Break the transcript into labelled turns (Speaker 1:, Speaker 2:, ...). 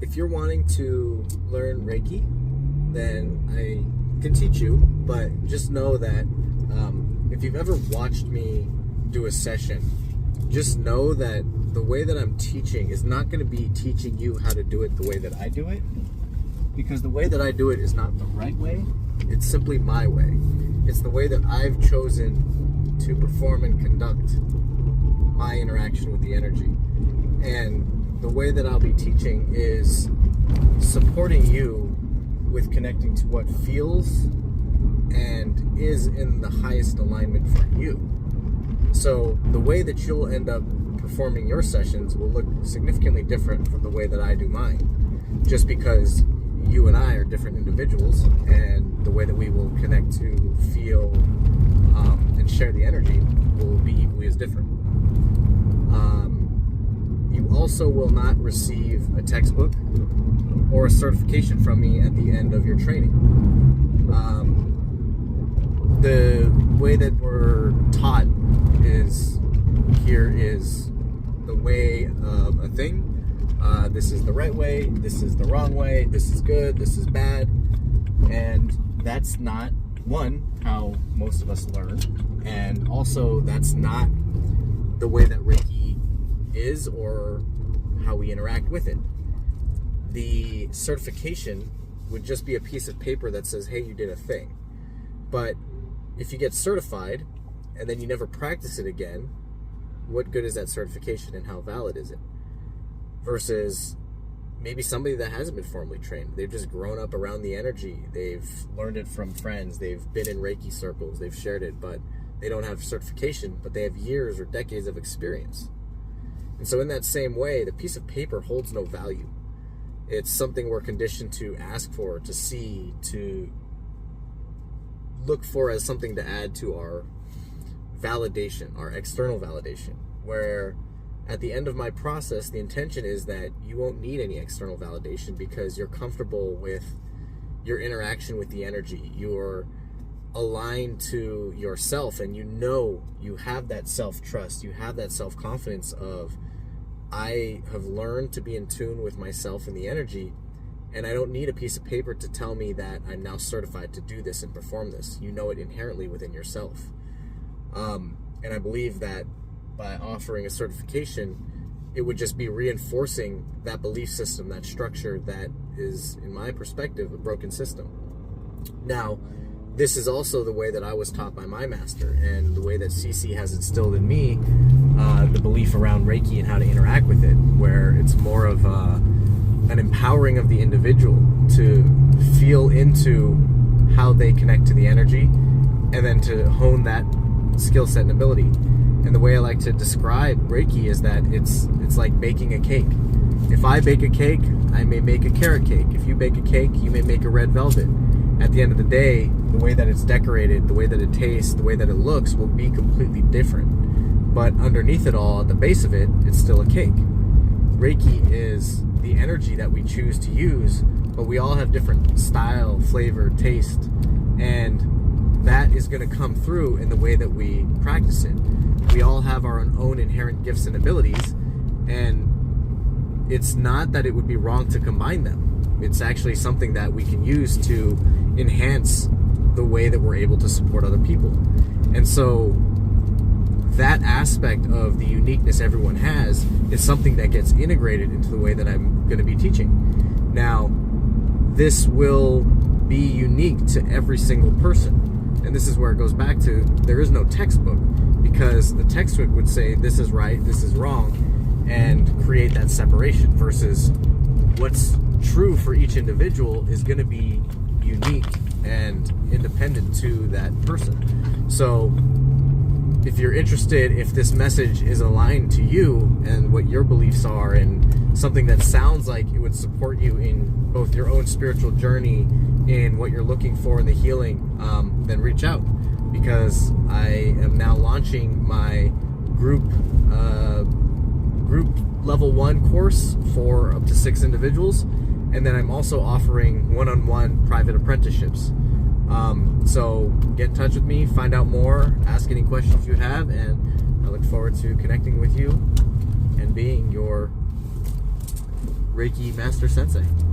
Speaker 1: if you're wanting to learn Reiki, then I can teach you, but just know that if you've ever watched me do a session, just know that the way that I'm teaching is not going to be teaching you how to do it the way that I do it, because the way that I do it is not the right way. It's simply my way. It's the way that I've chosen to perform and conduct my interaction with the energy. And the way that I'll be teaching is supporting you with connecting to what feels and is in the highest alignment for you. So the way that you'll end up performing your sessions will look significantly different from the way that I do mine, just because you and I are different individuals, and the way that we will connect to feel and share the energy will be equally as different. You also will not receive a textbook or a certification from me at the end of your training. The way that we're taught is the way of a thing. This is the right way, this is the wrong way, this is good, this is bad. And that's not, one, how most of us learn, and also that's not the way that Reiki is or how we interact with it. The certification would just be a piece of paper that says, hey, you did a thing. But if you get certified and then you never practice it again, what good is that certification and how valid is it? Versus maybe somebody that hasn't been formally trained. They've just grown up around the energy. They've learned it from friends. They've been in Reiki circles. They've shared it, but they don't have certification, but they have years or decades of experience. And so in that same way, the piece of paper holds no value. It's something we're conditioned to ask for, to see, to look for as something to add to our validation, our external validation, where at the end of my process, the intention is that you won't need any external validation because you're comfortable with your interaction with the energy. You're aligned to yourself, and you know you have that self-trust, you have that self-confidence of, I have learned to be in tune with myself and the energy, and I don't need a piece of paper to tell me that I'm now certified to do this and perform this. You know it inherently within yourself. And I believe that by offering a certification, it would just be reinforcing that belief system, that structure that is, in my perspective, a broken system. Now, this is also the way that I was taught by my master, and the way that CC has instilled in me the belief around Reiki and how to interact with it, where it's more of an empowering of the individual to feel into how they connect to the energy, and then to hone that skill set and ability. And the way I like to describe Reiki is that it's like baking a cake. If I bake a cake, I may make a carrot cake. If you bake a cake, you may make a red velvet. At the end of the day, the way that it's decorated, the way that it tastes, the way that it looks will be completely different. But underneath it all, at the base of it, it's still a cake. Reiki is the energy that we choose to use, but we all have different style, flavor, taste, and that is going to come through in the way that we practice it. We all have our own inherent gifts and abilities, and it's not that it would be wrong to combine them. It's actually something that we can use to enhance the way that we're able to support other people. And so that aspect of the uniqueness everyone has is something that gets integrated into the way that I'm going to be teaching. Now, this will be unique to every single person. And this is where it goes back to, there is no textbook, because the textbook would say this is right, this is wrong, and create that separation, versus what's true for each individual is going to be unique and independent to that person. So if you're interested, if this message is aligned to you and what your beliefs are, and something that sounds like it would support you in both your own spiritual journey, in what you're looking for in the healing, then reach out, because I am now launching my group level 1 course for up to 6 individuals, and then I'm also offering one-on-one private apprenticeships. So get in touch with me, find out more, ask any questions you have, and I look forward to connecting with you and being your Reiki Master Sensei.